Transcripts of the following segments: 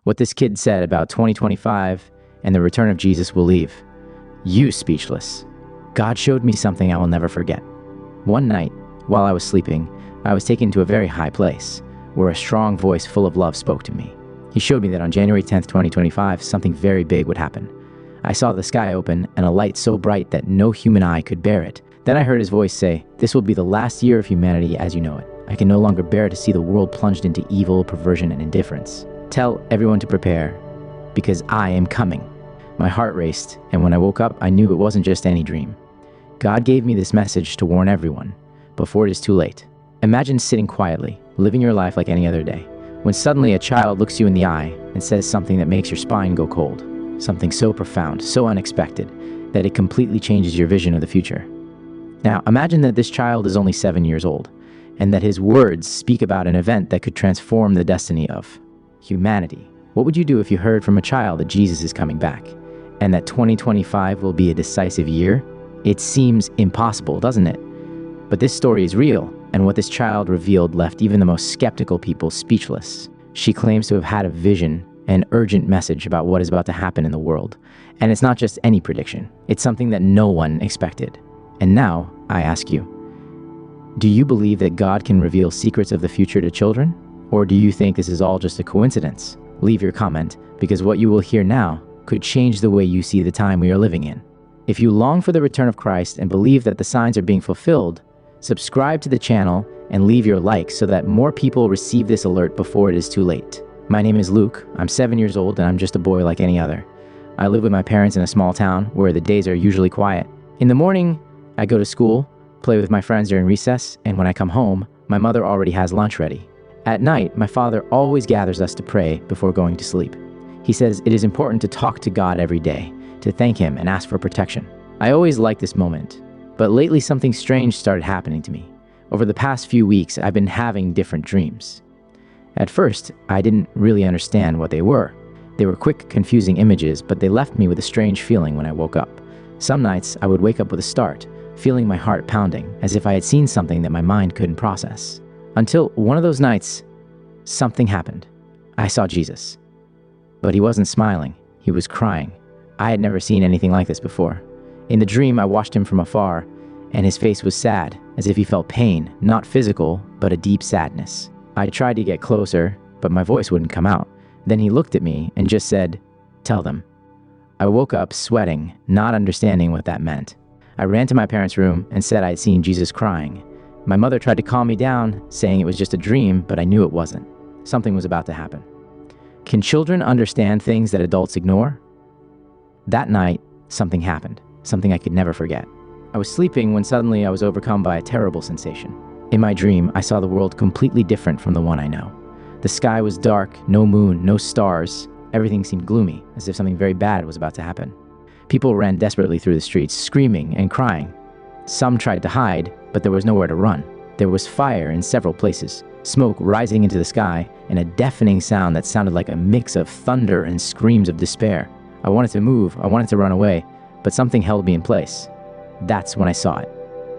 what this kid said about 2025 and the return of Jesus will leave you speechless. God showed me something I will never forget. One night, while I was sleeping, I was taken to a very high place, where a strong voice full of love spoke to me. He showed me that on January 10th, 2025, something very big would happen. I saw the sky open and a light so bright that no human eye could bear it. Then I heard his voice say, "This will be the last year of humanity as you know it. I can no longer bear to see the world plunged into evil, perversion, and indifference. Tell everyone to prepare, because I am coming." My heart raced, and when I woke up, I knew it wasn't just any dream. God gave me this message to warn everyone, before it is too late. Imagine sitting quietly, living your life like any other day, when suddenly a child looks you in the eye and says something that makes your spine go cold. Something so profound, so unexpected, that it completely changes your vision of the future. Now, imagine that this child is only 7 years old, and that his words speak about an event that could transform the destiny of humanity. What would you do if you heard from a child that Jesus is coming back, and that 2025 will be a decisive year? It seems impossible, doesn't it? But this story is real, and what this child revealed left even the most skeptical people speechless. She claims to have had a vision, an urgent message about what is about to happen in the world. And it's not just any prediction, it's something that no one expected. And now, I ask you, do you believe that God can reveal secrets of the future to children? Or do you think this is all just a coincidence? Leave your comment, because what you will hear now could change the way you see the time we are living in. If you long for the return of Christ and believe that the signs are being fulfilled, subscribe to the channel and leave your like so that more people receive this alert before it is too late. My name is Luke. I'm 7 years old and I'm just a boy like any other. I live with my parents in a small town where the days are usually quiet. In the morning, I go to school, play with my friends during recess, and when I come home, my mother already has lunch ready. At night, my father always gathers us to pray before going to sleep. He says it is important to talk to God every day, to thank him and ask for protection. I always like this moment, but lately something strange started happening to me. Over the past few weeks, I've been having different dreams. At first, I didn't really understand what they were. They were quick, confusing images, but they left me with a strange feeling when I woke up. Some nights, I would wake up with a start, feeling my heart pounding, as if I had seen something that my mind couldn't process. Until one of those nights, something happened. I saw Jesus. But he wasn't smiling, he was crying. I had never seen anything like this before. In the dream, I watched him from afar, and his face was sad, as if he felt pain, not physical, but a deep sadness. I tried to get closer, but my voice wouldn't come out. Then he looked at me and just said, "Tell them." I woke up sweating, not understanding what that meant. I ran to my parents' room and said I'd seen Jesus crying. My mother tried to calm me down, saying it was just a dream, but I knew it wasn't. Something was about to happen. Can children understand things that adults ignore? That night, something happened, something I could never forget. I was sleeping when suddenly I was overcome by a terrible sensation. In my dream, I saw the world completely different from the one I know. The sky was dark, no moon, no stars. Everything seemed gloomy, as if something very bad was about to happen. People ran desperately through the streets, screaming and crying. Some tried to hide, but there was nowhere to run. There was fire in several places, smoke rising into the sky, and a deafening sound that sounded like a mix of thunder and screams of despair. I wanted to move, I wanted to run away, but something held me in place. That's when I saw it.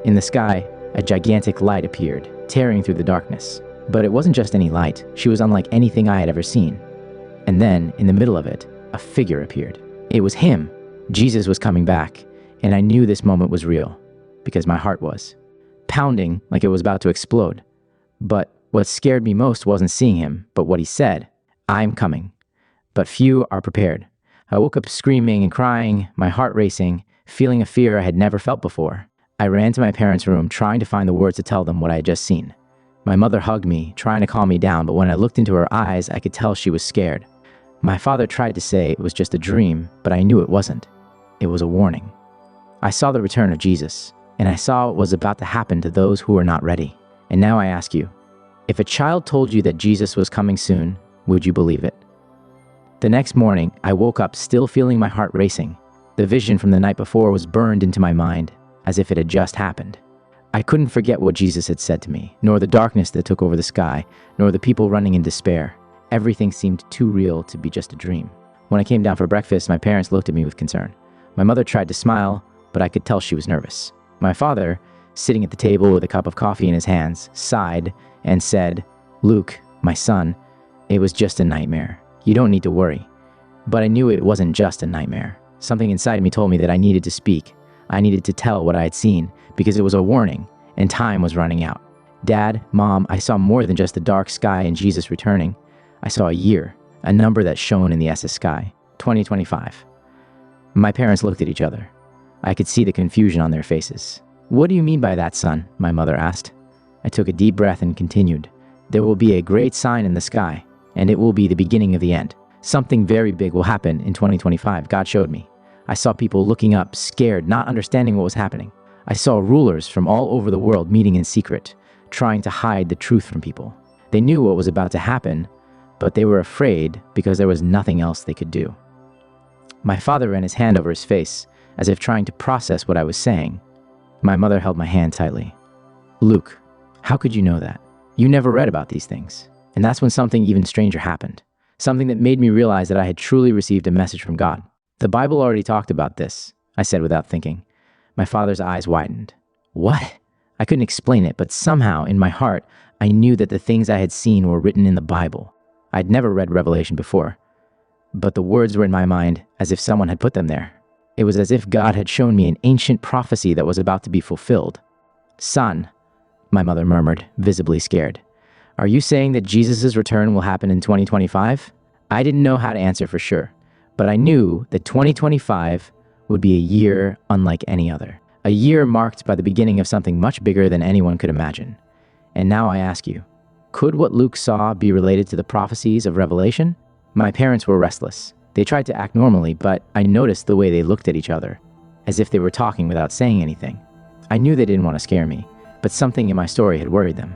In the sky, a gigantic light appeared, tearing through the darkness. But it wasn't just any light. She was unlike anything I had ever seen. And then, in the middle of it, a figure appeared. It was him. Jesus was coming back, and I knew this moment was real, because my heart was pounding like it was about to explode. But what scared me most wasn't seeing him, but what he said. "I'm coming." But few are prepared. I woke up screaming and crying, my heart racing, feeling a fear I had never felt before. I ran to my parents' room, trying to find the words to tell them what I had just seen. My mother hugged me, trying to calm me down, but when I looked into her eyes, I could tell she was scared. My father tried to say it was just a dream, but I knew it wasn't. It was a warning. I saw the return of Jesus, and I saw what was about to happen to those who were not ready. And now I ask you, if a child told you that Jesus was coming soon, would you believe it? The next morning, I woke up still feeling my heart racing. The vision from the night before was burned into my mind, as if it had just happened. I couldn't forget what Jesus had said to me, nor the darkness that took over the sky, nor the people running in despair. Everything seemed too real to be just a dream. When I came down for breakfast, my parents looked at me with concern. My mother tried to smile, but I could tell she was nervous. My father, sitting at the table with a cup of coffee in his hands, sighed and said, "Luke, my son, it was just a nightmare. You don't need to worry. But I knew it wasn't just a nightmare. Something inside me told me that I needed to speak. I needed to tell what I had seen, because it was a warning, and time was running out. Dad, Mom, I saw more than just the dark sky and Jesus returning. I saw a year, a number that shone in the SS sky, 2025. My parents looked at each other. I could see the confusion on their faces. "What do you mean by that, son?" my mother asked. I took a deep breath and continued. "There will be a great sign in the sky, and it will be the beginning of the end. Something very big will happen in 2025, God showed me. I saw people looking up, scared, not understanding what was happening. I saw rulers from all over the world meeting in secret, trying to hide the truth from people. They knew what was about to happen, but they were afraid because there was nothing else they could do." My father ran his hand over his face, as if trying to process what I was saying. My mother held my hand tightly. "Luke, how could you know that? You never read about these things." And that's when something even stranger happened. Something that made me realize that I had truly received a message from God. "The Bible already talked about this," I said without thinking. My father's eyes widened. "What?" I couldn't explain it, but somehow in my heart, I knew that the things I had seen were written in the Bible. I'd never read Revelation before, but the words were in my mind as if someone had put them there. It was as if God had shown me an ancient prophecy that was about to be fulfilled. "Son," my mother murmured, visibly scared, "are you saying that Jesus' return will happen in 2025? I didn't know how to answer for sure, but I knew that 2025 would be a year unlike any other. A year marked by the beginning of something much bigger than anyone could imagine. And now I ask you, could what Luke saw be related to the prophecies of Revelation? My parents were restless. They tried to act normally, but I noticed the way they looked at each other, as if they were talking without saying anything. I knew they didn't want to scare me, but something in my story had worried them.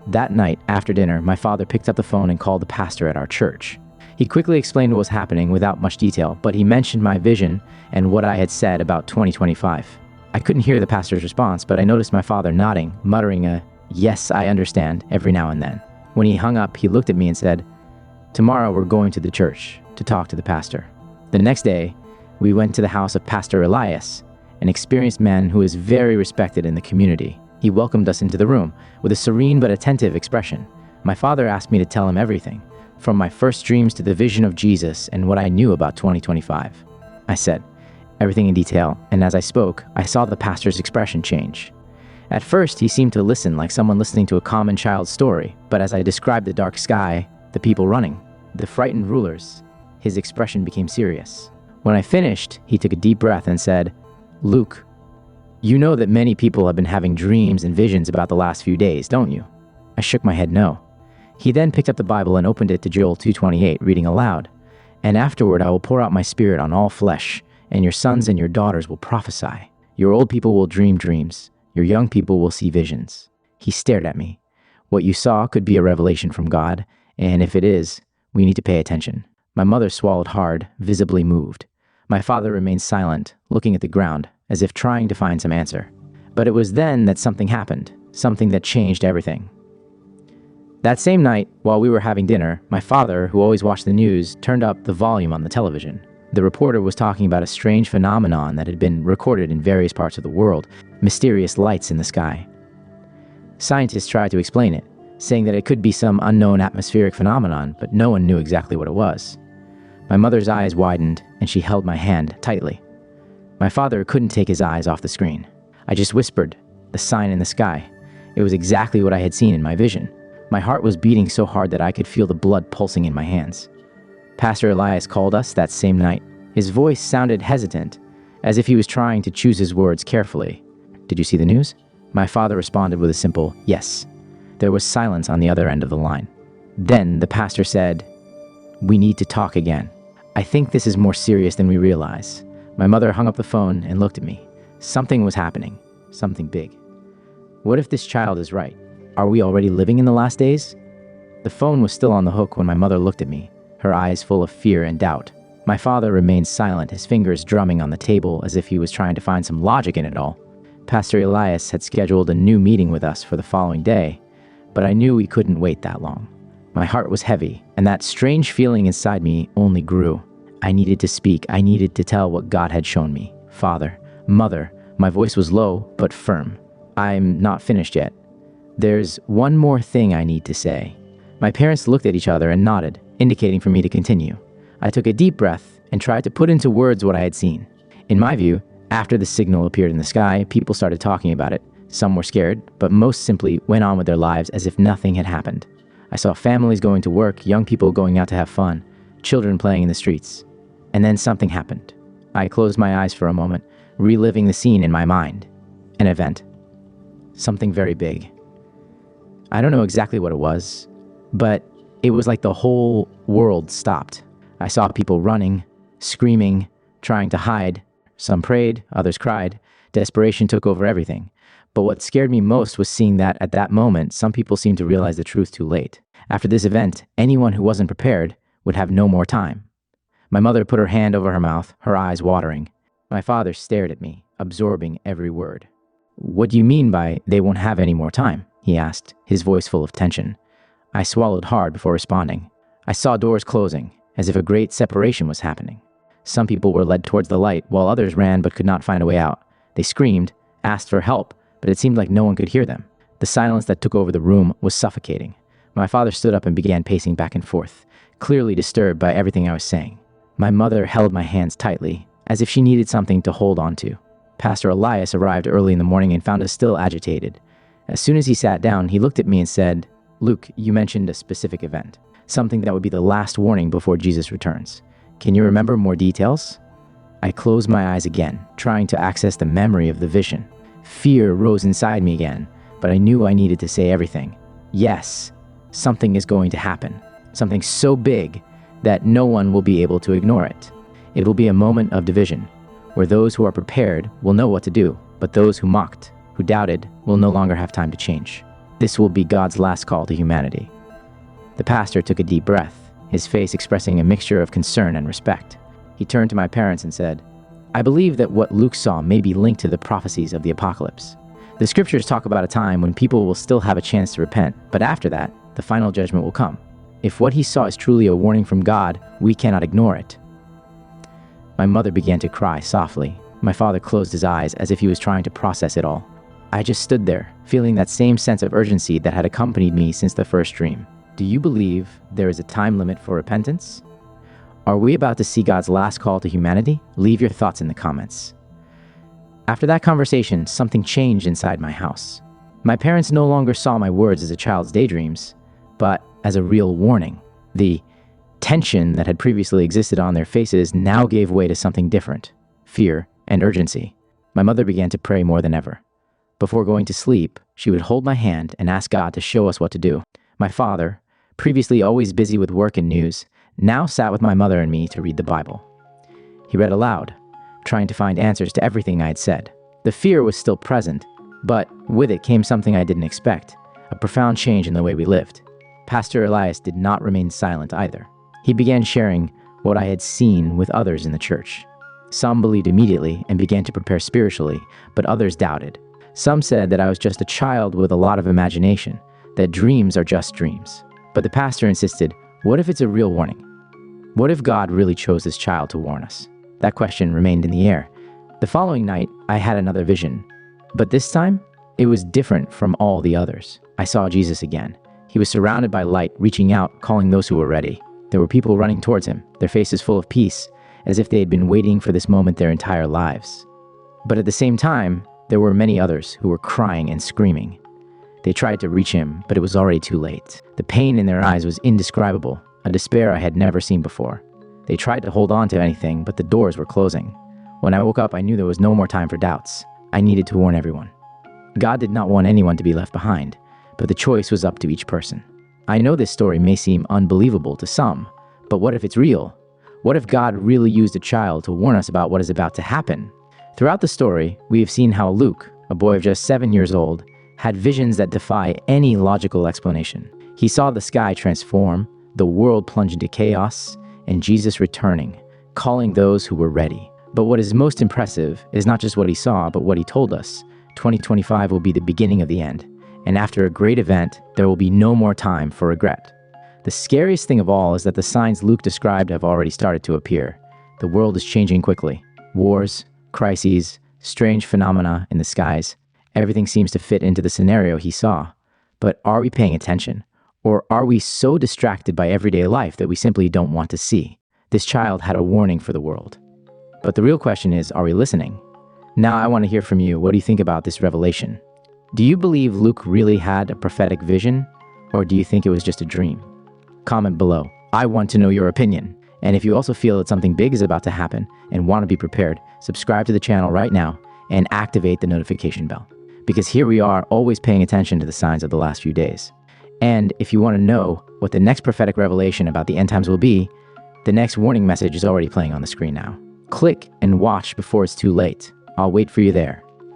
That night, after dinner, my father picked up the phone and called the pastor at our church. He quickly explained what was happening without much detail, but he mentioned my vision and what I had said about 2025. I couldn't hear the pastor's response, but I noticed my father nodding, muttering a, "Yes, I understand," every now and then. When he hung up, he looked at me and said, "Tomorrow we're going to the church to talk to the pastor." The next day, we went to the house of Pastor Elias, an experienced man who is very respected in the community. He welcomed us into the room with a serene but attentive expression. My father asked me to tell him everything, from my first dreams to the vision of Jesus and what I knew about 2025. I said everything in detail, and as I spoke, I saw the pastor's expression change. At first, he seemed to listen like someone listening to a common child's story, but as I described the dark sky, the people running, the frightened rulers, his expression became serious. When I finished, he took a deep breath and said, "Luke, you know that many people have been having dreams and visions about the last few days, don't you?" I shook my head no. He then picked up the Bible and opened it to Joel 2:28, reading aloud, "And afterward I will pour out my spirit on all flesh, and your sons and your daughters will prophesy. Your old people will dream dreams. Your young people will see visions." He stared at me. "What you saw could be a revelation from God, and if it is, we need to pay attention." My mother swallowed hard, visibly moved. My father remained silent, looking at the ground, as if trying to find some answer. But it was then that something happened, something that changed everything. That same night, while we were having dinner, my father, who always watched the news, turned up the volume on the television. The reporter was talking about a strange phenomenon that had been recorded in various parts of the world, mysterious lights in the sky. Scientists tried to explain it, saying that it could be some unknown atmospheric phenomenon, but no one knew exactly what it was. My mother's eyes widened, and she held my hand tightly. My father couldn't take his eyes off the screen. I just whispered, "The sign in the sky." It was exactly what I had seen in my vision. My heart was beating so hard that I could feel the blood pulsing in my hands. Pastor Elias called us that same night. His voice sounded hesitant, as if he was trying to choose his words carefully. "Did you see the news?" My father responded with a simple yes. There was silence on the other end of the line. Then the pastor said, "We need to talk again. I think this is more serious than we realize." My mother hung up the phone and looked at me. Something was happening, something big. What if this child is right? Are we already living in the last days? The phone was still on the hook when my mother looked at me, her eyes full of fear and doubt. My father remained silent, his fingers drumming on the table as if he was trying to find some logic in it all. Pastor Elias had scheduled a new meeting with us for the following day, but I knew we couldn't wait that long. My heart was heavy, and that strange feeling inside me only grew. I needed to speak. I needed to tell what God had shown me. "Father, Mother," my voice was low but firm. "I'm not finished yet. There's one more thing I need to say." My parents looked at each other and nodded, indicating for me to continue. I took a deep breath and tried to put into words what I had seen. In my view, after the signal appeared in the sky, people started talking about it. Some were scared, but most simply went on with their lives as if nothing had happened. I saw families going to work, young people going out to have fun, children playing in the streets. And then something happened. I closed my eyes for a moment, reliving the scene in my mind. An event. Something very big. I don't know exactly what it was, but it was like the whole world stopped. I saw people running, screaming, trying to hide. Some prayed, others cried. Desperation took over everything. But what scared me most was seeing that at that moment, some people seemed to realize the truth too late. After this event, anyone who wasn't prepared would have no more time. My mother put her hand over her mouth, her eyes watering. My father stared at me, absorbing every word. "What do you mean by they won't have any more time?" he asked, his voice full of tension. I swallowed hard before responding. I saw doors closing, as if a great separation was happening. Some people were led towards the light, while others ran but could not find a way out. They screamed, asked for help, but it seemed like no one could hear them. The silence that took over the room was suffocating. My father stood up and began pacing back and forth, clearly disturbed by everything I was saying. My mother held my hands tightly, as if she needed something to hold on to. Pastor Elias arrived early in the morning and found us still agitated. As soon as he sat down, he looked at me and said, "Luke, you mentioned a specific event, something that would be the last warning before Jesus returns. Can you remember more details?" I closed my eyes again, trying to access the memory of the vision. Fear rose inside me again, but I knew I needed to say everything. Yes, something is going to happen. Something so big that no one will be able to ignore it. It will be a moment of division, where those who are prepared will know what to do, but those who mocked, who doubted, will no longer have time to change. This will be God's last call to humanity. The pastor took a deep breath, his face expressing a mixture of concern and respect. He turned to my parents and said, "I believe that what Luke saw may be linked to the prophecies of the apocalypse. The scriptures talk about a time when people will still have a chance to repent, but after that, the final judgment will come. If what he saw is truly a warning from God, we cannot ignore it." My mother began to cry softly. My father closed his eyes as if he was trying to process it all. I just stood there, feeling that same sense of urgency that had accompanied me since the first dream. Do you believe there is a time limit for repentance? Are we about to see God's last call to humanity? Leave your thoughts in the comments. After that conversation, something changed inside my house. My parents no longer saw my words as a child's daydreams, but as a real warning. The tension that had previously existed on their faces now gave way to something different: fear and urgency. My mother began to pray more than ever. Before going to sleep, she would hold my hand and ask God to show us what to do. My father, previously always busy with work and news, now sat with my mother and me to read the Bible. He read aloud, trying to find answers to everything I had said. The fear was still present, but with it came something I didn't expect, a profound change in the way we lived. Pastor Elias did not remain silent either. He began sharing what I had seen with others in the church. Some believed immediately and began to prepare spiritually, but others doubted. Some said that I was just a child with a lot of imagination, that dreams are just dreams. But the pastor insisted, what if it's a real warning? What if God really chose this child to warn us? That question remained in the air. The following night, I had another vision. But this time, it was different from all the others. I saw Jesus again. He was surrounded by light, reaching out, calling those who were ready. There were people running towards him, their faces full of peace, as if they had been waiting for this moment their entire lives. But at the same time, there were many others who were crying and screaming. They tried to reach him, but it was already too late. The pain in their eyes was indescribable, a despair I had never seen before. They tried to hold on to anything, but the doors were closing. When I woke up, I knew there was no more time for doubts. I needed to warn everyone. God did not want anyone to be left behind, but the choice was up to each person. I know this story may seem unbelievable to some, but what if it's real? What if God really used a child to warn us about what is about to happen? Throughout the story, we have seen how Luke, a boy of just 7 years old, had visions that defy any logical explanation. He saw the sky transform, the world plunge into chaos, and Jesus returning, calling those who were ready. But what is most impressive is not just what he saw, but what he told us. 2025 will be the beginning of the end, and after a great event, there will be no more time for regret. The scariest thing of all is that the signs Luke described have already started to appear. The world is changing quickly. Wars, crises, strange phenomena in the skies. Everything seems to fit into the scenario he saw. But are we paying attention? Or are we so distracted by everyday life that we simply don't want to see? This child had a warning for the world. But the real question is, are we listening? Now I want to hear from you. What do you think about this revelation? Do you believe Luke really had a prophetic vision? Or do you think it was just a dream? Comment below. I want to know your opinion. And if you also feel that something big is about to happen and want to be prepared, subscribe to the channel right now and activate the notification bell. Because here we are, always paying attention to the signs of the last few days. And if you want to know what the next prophetic revelation about the end times will be, the next warning message is already playing on the screen now. Click and watch before it's too late. I'll wait for you there.